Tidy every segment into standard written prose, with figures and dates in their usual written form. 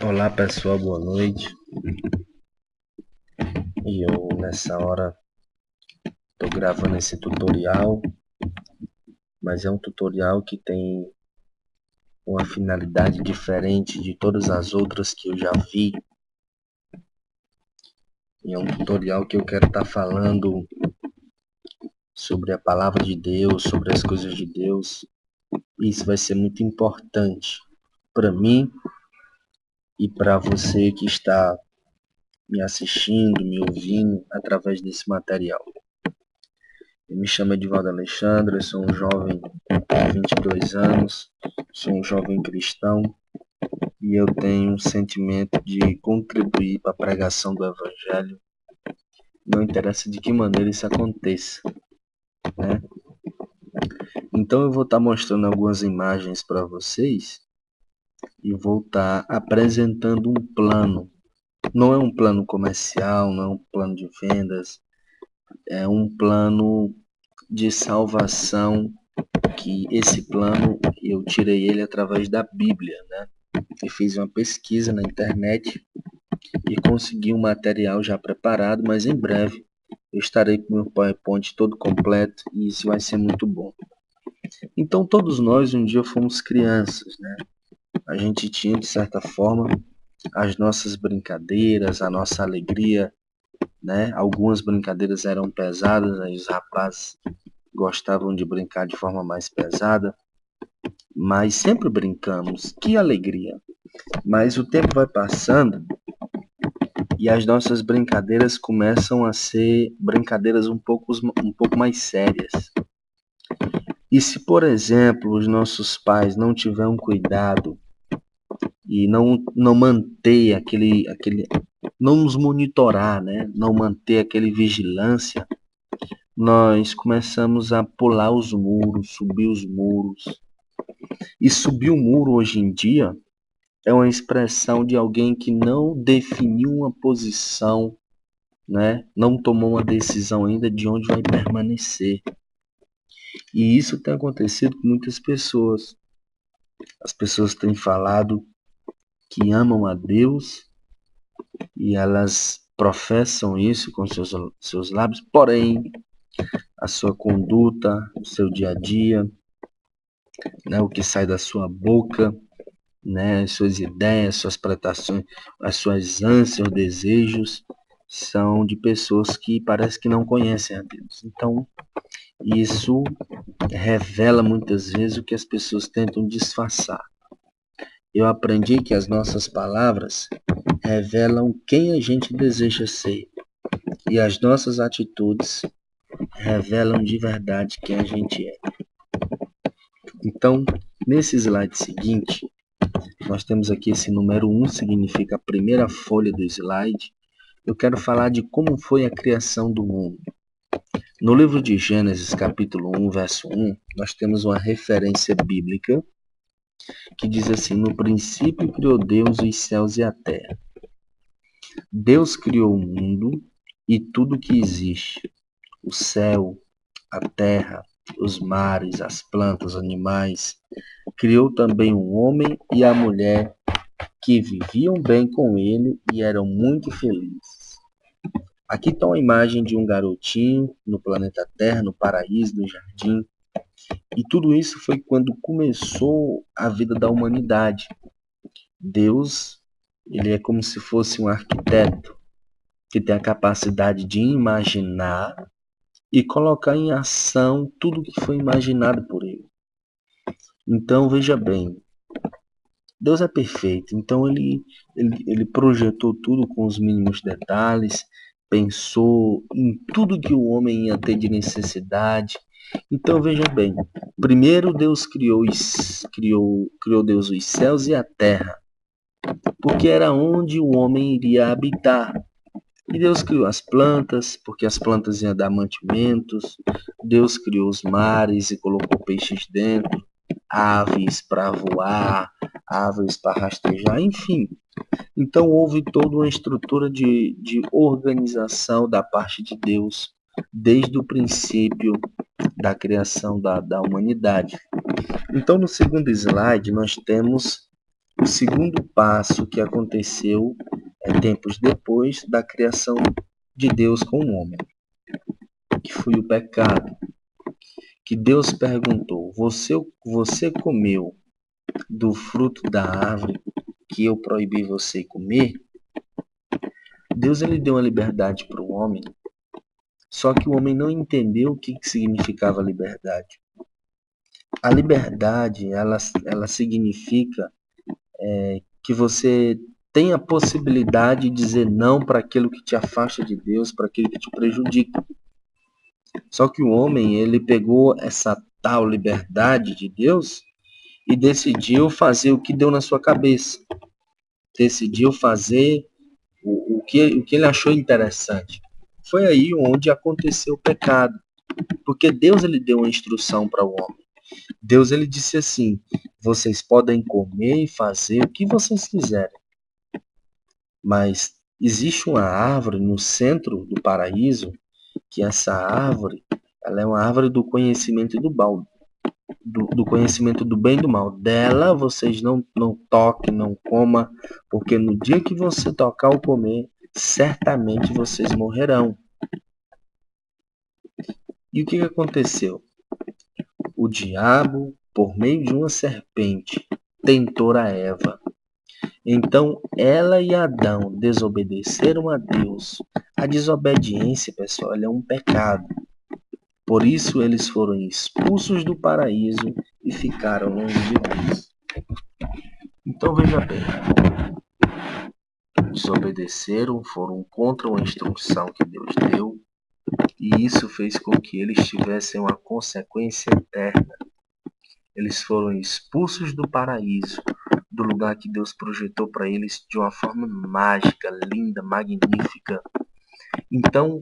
Olá pessoal, boa noite. E eu nessa hora estou gravando esse tutorial, mas é um tutorial que tem uma finalidade diferente de todas as outras que eu já vi. E é um tutorial que eu quero estar falando sobre a palavra de Deus, sobre as coisas de Deus. E isso vai ser muito importante para mim e para você que está me assistindo, me ouvindo através desse material. Eu me chamo Edivaldo Alexandre, eu sou um jovem com 22 anos, sou um jovem cristão e eu tenho um sentimento de contribuir para a pregação do Evangelho, não interessa de que maneira isso aconteça, né? Então eu vou estar mostrando algumas imagens para vocês e vou estar apresentando um plano. Não é um plano comercial, não é um plano de vendas, é um plano de salvação, que esse plano eu tirei ele através da Bíblia, né? Eu fiz uma pesquisa na internet e consegui um material já preparado, mas em breve eu estarei com meu PowerPoint todo completo e isso vai ser muito bom. Então todos nós um dia fomos crianças, né? A gente tinha de certa forma as nossas brincadeiras, a nossa alegria, né? Algumas brincadeiras eram pesadas, aí os rapazes gostavam de brincar de forma mais pesada, mas sempre brincamos, que alegria. Mas o tempo vai passando e as nossas brincadeiras começam a ser brincadeiras um pouco mais sérias. E se, por exemplo, os nossos pais não tiverem um cuidado e não manter não nos monitorar, né? Não manter aquele vigilância, nós começamos a pular os muros, subir os muros. E subir o muro hoje em dia é uma expressão de alguém que não definiu uma posição, né? Não tomou uma decisão ainda de onde vai permanecer. E isso tem acontecido com muitas pessoas. As pessoas têm falado que amam a Deus e elas professam isso com seus lábios, porém a sua conduta, o seu dia a dia, né, o que sai da sua boca, né, as suas ideias, suas pretensões, as suas ânsias, desejos, são de pessoas que parece que não conhecem a Deus. Então, isso revela muitas vezes o que as pessoas tentam disfarçar. Eu aprendi que as nossas palavras revelam quem a gente deseja ser e as nossas atitudes revelam de verdade quem a gente é. Então, nesse slide seguinte, nós temos aqui esse número 1, significa a primeira folha do slide. Eu quero falar de como foi a criação do mundo. No livro de Gênesis, capítulo 1, verso 1, nós temos uma referência bíblica que diz assim: no princípio criou Deus os céus e a terra. Deus criou o mundo e tudo que existe, o céu, a terra, os mares, as plantas, os animais. Criou também o homem e a mulher, que viviam bem com ele e eram muito felizes. Aqui está uma imagem de um garotinho no planeta Terra, no paraíso, no jardim. E tudo isso foi quando começou a vida da humanidade. Deus, ele é como se fosse um arquiteto que tem a capacidade de imaginar e colocar em ação tudo que foi imaginado por ele. Então, veja bem, Deus é perfeito, então ele projetou tudo com os mínimos detalhes, pensou em tudo que o homem ia ter de necessidade. Então veja bem, primeiro Deus criou Deus os céus e a terra, porque era onde o homem iria habitar. E Deus criou as plantas, porque as plantas iam dar mantimentos. Deus criou os mares e colocou peixes dentro, aves para voar, aves para rastejar, enfim. Então houve toda uma estrutura de organização da parte de Deus, desde o princípio da criação da humanidade. Então no segundo slide nós temos O segundo passo que aconteceu tempos depois da criação de Deus com o homem, que foi o pecado. Que Deus perguntou: você comeu do fruto da árvore que eu proibi você comer? Deus ele deu uma liberdade para o homem, só que o homem não entendeu o que significava liberdade. A liberdade, ela significa que você tem a possibilidade de dizer não para aquilo que te afasta de Deus, para aquilo que te prejudica. Só que o homem, ele pegou essa tal liberdade de Deus e decidiu fazer o que deu na sua cabeça. Decidiu fazer o que ele achou interessante. Foi aí onde aconteceu o pecado. Porque Deus ele deu uma instrução para o homem. Deus ele disse assim: vocês podem comer e fazer o que vocês quiserem. Mas existe uma árvore no centro do paraíso, que essa árvore, ela é uma árvore do conhecimento do mal, do conhecimento do bem e do mal. Dela vocês não toquem, não coma, porque no dia que você tocar ou comer, certamente vocês morrerão. E o que aconteceu? O diabo, por meio de uma serpente, tentou a Eva. Então ela e Adão desobedeceram a Deus. A desobediência, pessoal, é um pecado. Por isso eles foram expulsos do paraíso e ficaram longe de Deus. Então veja bem, desobedeceram, foram contra uma instrução que Deus deu, e isso fez com que eles tivessem uma consequência eterna. Eles foram expulsos do paraíso, do lugar que Deus projetou para eles de uma forma mágica, linda, magnífica. Então,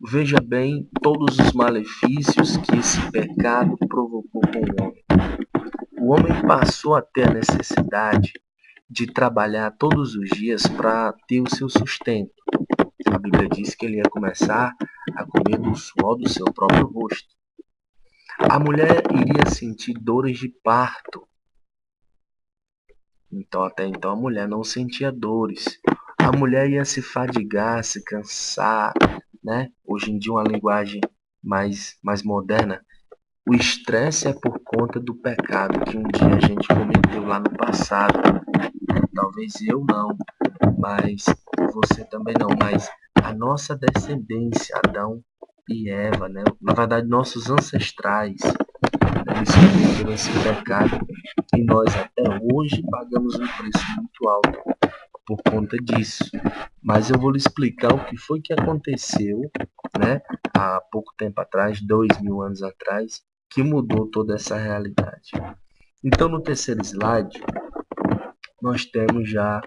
veja bem todos os malefícios que esse pecado provocou com o homem. O homem passou a ter a necessidade de trabalhar todos os dias para ter o seu sustento. A Bíblia diz que ele ia começar a comer do suor do seu próprio rosto. A mulher iria sentir dores de parto. Então, até então, a mulher não sentia dores. A mulher ia se fadigar, se cansar, né? Hoje em dia, uma linguagem mais moderna. O estresse é por conta do pecado que um dia a gente cometeu lá no passado. Talvez eu não, mas você também não, mas a nossa descendência, Adão e Eva, né? Na verdade, nossos ancestrais, né? Eles cometeram esse pecado e nós até hoje pagamos um preço muito alto por conta disso. Mas eu vou lhe explicar o que foi que aconteceu, né? Há pouco tempo atrás, 2000 anos atrás, que mudou toda essa realidade. Então, no terceiro slide, nós temos já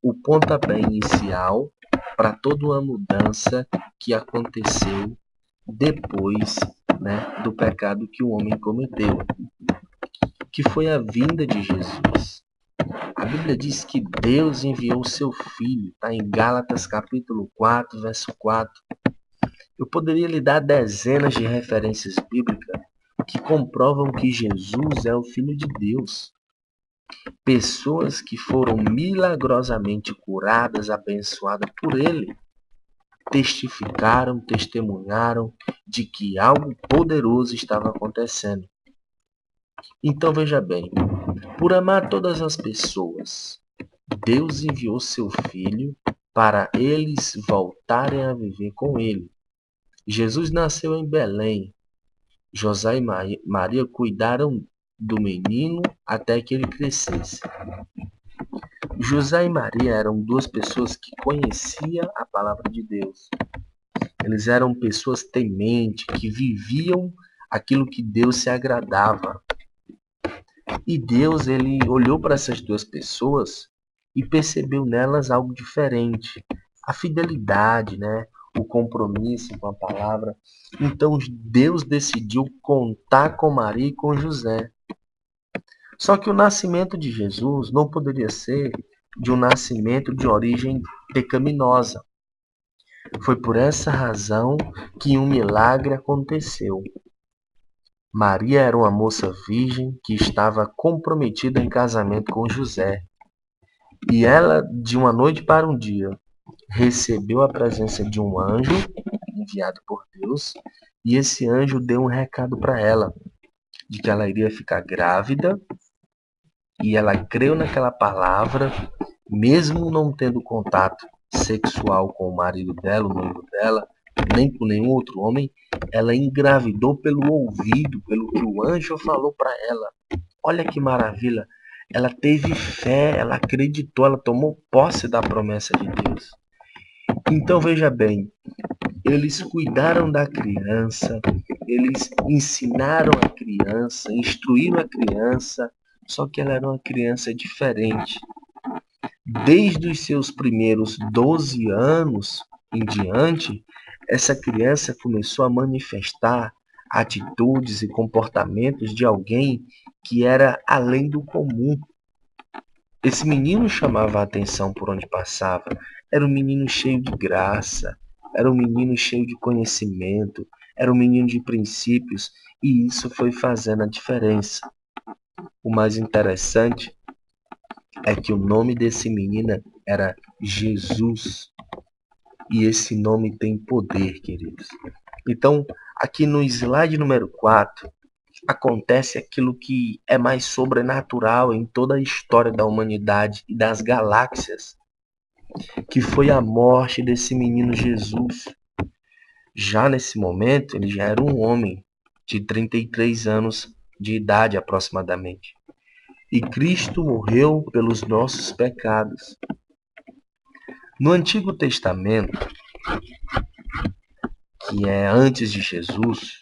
o pontapé inicial para toda uma mudança que aconteceu depois, né, do pecado que o homem cometeu, que foi a vinda de Jesus. A Bíblia diz que Deus enviou o seu Filho, está em Gálatas capítulo 4, verso 4. Eu poderia lhe dar dezenas de referências bíblicas que comprovam que Jesus é o Filho de Deus. Pessoas que foram milagrosamente curadas, abençoadas por Ele, testificaram, testemunharam de que algo poderoso estava acontecendo. Então veja bem, por amar todas as pessoas, Deus enviou seu Filho para eles voltarem a viver com Ele. Jesus nasceu em Belém. José e Maria cuidaram do menino até que ele crescesse. José e Maria eram duas pessoas que conheciam a palavra de Deus. Eles eram pessoas tementes, que viviam aquilo que Deus se agradava. E Deus, ele olhou para essas duas pessoas e percebeu nelas algo diferente. A fidelidade, né? O compromisso com a palavra. Então Deus decidiu contar com Maria e com José. Só que o nascimento de Jesus não poderia ser de um nascimento de origem pecaminosa. Foi por essa razão que um milagre aconteceu. Maria era uma moça virgem que estava comprometida em casamento com José. E ela, de uma noite para um dia, recebeu a presença de um anjo enviado por Deus, e esse anjo deu um recado para ela, de que ela iria ficar grávida, e ela creu naquela palavra, mesmo não tendo contato sexual com o marido dela, o noivo dela, nem com nenhum outro homem, ela engravidou pelo ouvido, pelo que o anjo falou para ela. Olha que maravilha! Ela teve fé, ela acreditou, ela tomou posse da promessa de Deus. Então veja bem, eles cuidaram da criança, eles ensinaram a criança, instruíram a criança, só que ela era uma criança diferente. Desde os seus primeiros 12 anos em diante, essa criança começou a manifestar atitudes e comportamentos de alguém que era além do comum. Esse menino chamava a atenção por onde passava. Era um menino cheio de graça, era um menino cheio de conhecimento, era um menino de princípios, e isso foi fazendo a diferença. O mais interessante é que o nome desse menino era Jesus. E esse nome tem poder, queridos. Então, aqui no slide número 4, acontece aquilo que é mais sobrenatural em toda a história da humanidade e das galáxias, que foi a morte desse menino Jesus. Já nesse momento, ele já era um homem de 33 anos de idade aproximadamente. E Cristo morreu pelos nossos pecados. No Antigo Testamento, que é antes de Jesus,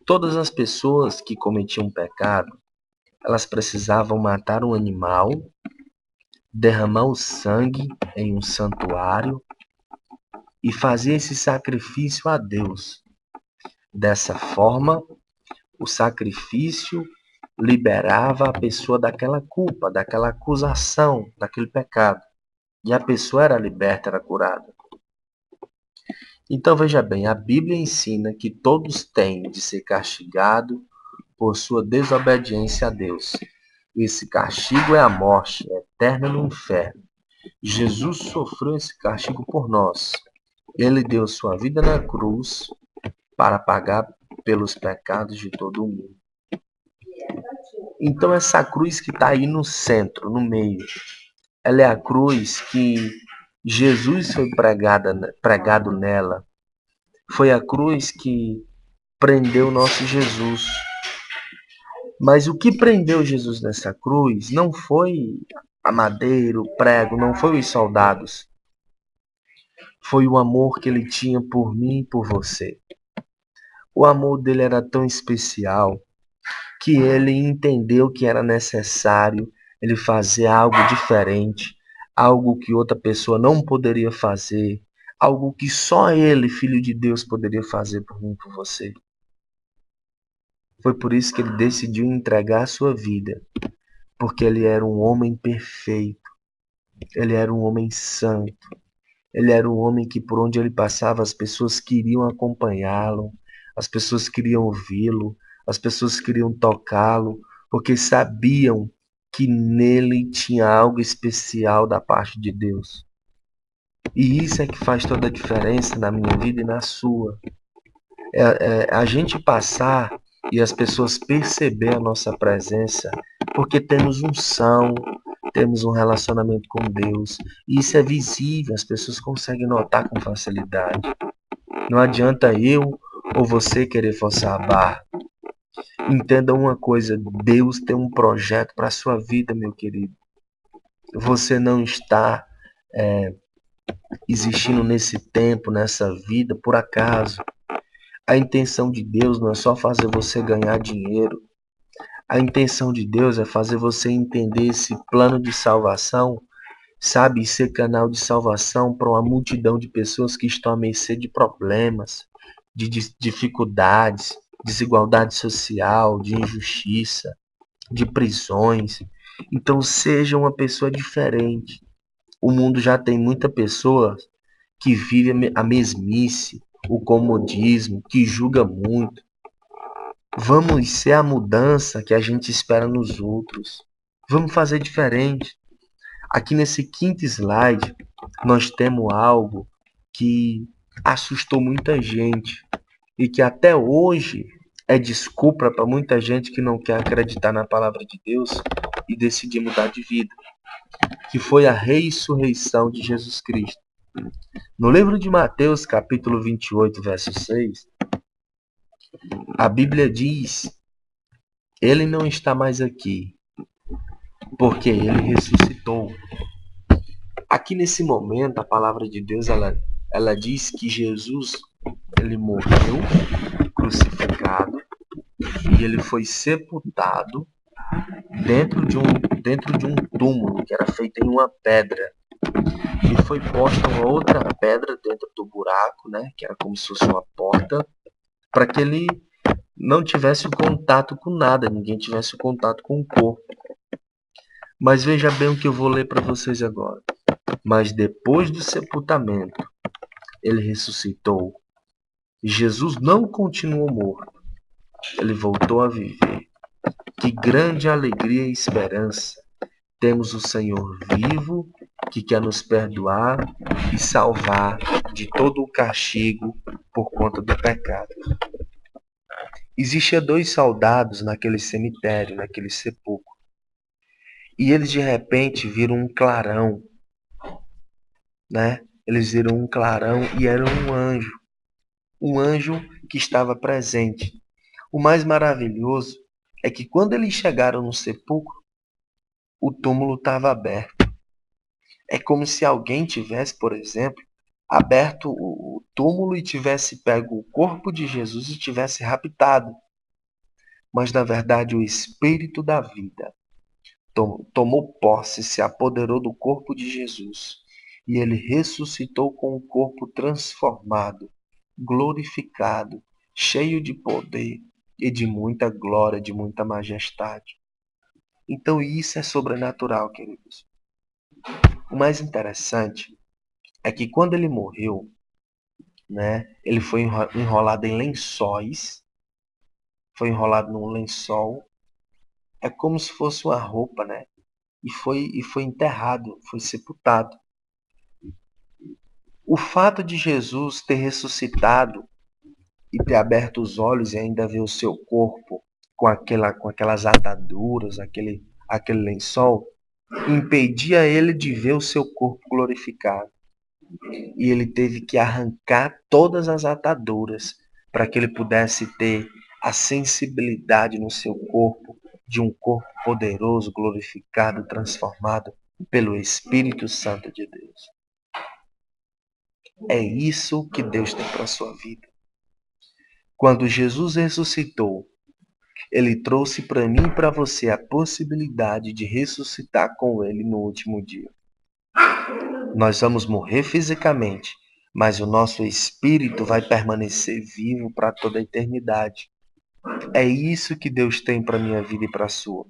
todas as pessoas que cometiam pecado, elas precisavam matar um animal, derramar o sangue em um santuário e fazer esse sacrifício a Deus. Dessa forma, o sacrifício liberava a pessoa daquela culpa, daquela acusação, daquele pecado. E a pessoa era liberta, era curada. Então veja bem, a Bíblia ensina que todos têm de ser castigados por sua desobediência a Deus. Esse castigo é a morte eterna no inferno. Jesus sofreu esse castigo por nós. Ele deu sua vida na cruz para pagar pelos pecados de todo o mundo. Então essa cruz que está aí no centro, no meio, ela é a cruz que Jesus foi pregado nela. Foi a cruz que prendeu nosso Jesus. Mas o que prendeu Jesus nessa cruz não foi a madeira, o prego, não foi os soldados. Foi o amor que ele tinha por mim e por você. O amor dele era tão especial que ele entendeu que era necessário ele fazer algo diferente, algo que outra pessoa não poderia fazer, algo que só ele, Filho de Deus, poderia fazer por mim e por você. Foi por isso que ele decidiu entregar a sua vida, porque ele era um homem perfeito, ele era um homem santo, ele era um homem que por onde ele passava as pessoas queriam acompanhá-lo, as pessoas queriam ouvi-lo, as pessoas queriam tocá-lo, porque sabiam que nele tinha algo especial da parte de Deus. E isso é que faz toda a diferença na minha vida e na sua. A gente passar e as pessoas perceber a nossa presença, porque temos unção, temos um relacionamento com Deus, e isso é visível, as pessoas conseguem notar com facilidade. Não adianta eu ou você querer forçar a barra. Entenda uma coisa, Deus tem um projeto para a sua vida, meu querido. Você não está existindo nesse tempo, nessa vida, por acaso. A intenção de Deus não é só fazer você ganhar dinheiro. A intenção de Deus é fazer você entender esse plano de salvação, sabe? Ser canal de salvação para uma multidão de pessoas que estão à mercê de problemas, de dificuldades, desigualdade social, de injustiça, de prisões. Então seja uma pessoa diferente. O mundo já tem muita pessoa que vive a mesmice, o comodismo, que julga muito. Vamos ser a mudança que a gente espera nos outros. Vamos fazer diferente. Aqui nesse quinto slide, nós temos algo que assustou muita gente e que até hoje é desculpa para muita gente que não quer acreditar na palavra de Deus e decidir mudar de vida, que foi a ressurreição de Jesus Cristo. No livro de Mateus, capítulo 28, verso 6, a Bíblia diz: Ele não está mais aqui, porque ele ressuscitou. Aqui nesse momento, a palavra de Deus, ela diz que Jesus, ele morreu crucificado e ele foi sepultado dentro de um túmulo que era feito em uma pedra. E foi posta uma outra pedra dentro do buraco, né, que era como se fosse uma porta, para que ele não tivesse contato com nada, ninguém tivesse contato com o corpo. Mas veja bem o que eu vou ler para vocês agora. Mas depois do sepultamento, ele ressuscitou. Jesus não continuou morto, ele voltou a viver. Que grande alegria e esperança! Temos o Senhor vivo, que quer nos perdoar e salvar de todo o castigo por conta do pecado. Existiam 2 soldados naquele cemitério, naquele sepulcro. E eles de repente viram um clarão, né? Eles viram um clarão e era um anjo que estava presente. O mais maravilhoso é que quando eles chegaram no sepulcro, o túmulo estava aberto. É como se alguém tivesse, por exemplo, aberto o túmulo e tivesse pego o corpo de Jesus e tivesse raptado. Mas na verdade o Espírito da vida tomou posse, se apoderou do corpo de Jesus e ele ressuscitou com o corpo transformado, glorificado, cheio de poder e de muita glória, de muita majestade. Então isso é sobrenatural, queridos. O mais interessante é que quando ele morreu, né, ele foi enrolado em lençóis, foi enrolado num lençol, é como se fosse uma roupa, né? E foi enterrado, foi sepultado. O fato de Jesus ter ressuscitado e ter aberto os olhos e ainda ver o seu corpo com aquelas ataduras, aquele lençol, impedia ele de ver o seu corpo glorificado. E ele teve que arrancar todas as ataduras para que ele pudesse ter a sensibilidade no seu corpo de um corpo poderoso, glorificado, transformado pelo Espírito Santo de Deus. É isso que Deus tem para a sua vida. Quando Jesus ressuscitou, ele trouxe para mim e para você a possibilidade de ressuscitar com ele no último dia. Nós vamos morrer fisicamente, mas o nosso espírito vai permanecer vivo para toda a eternidade. É isso que Deus tem para a minha vida e para a sua.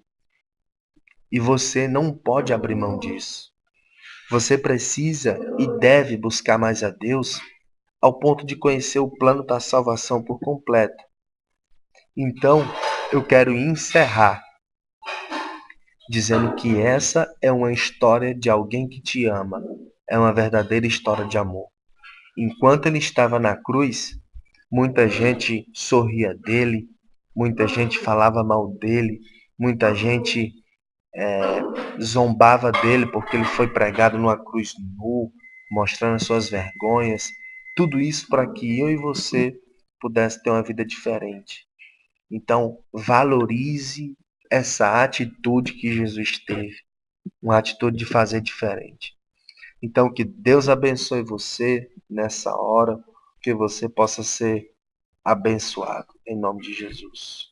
E você não pode abrir mão disso. Você precisa e deve buscar mais a Deus ao ponto de conhecer o plano da salvação por completo. Então, eu quero encerrar dizendo que essa é uma história de alguém que te ama. É uma verdadeira história de amor. Enquanto ele estava na cruz, muita gente sorria dele, muita gente falava mal dele, muita gente zombava dele porque ele foi pregado numa cruz nu, mostrando as suas vergonhas. Tudo isso para que eu e você pudesse ter uma vida diferente. Então, valorize essa atitude que Jesus teve, uma atitude de fazer diferente. Então, que Deus abençoe você nessa hora, que você possa ser abençoado, em nome de Jesus.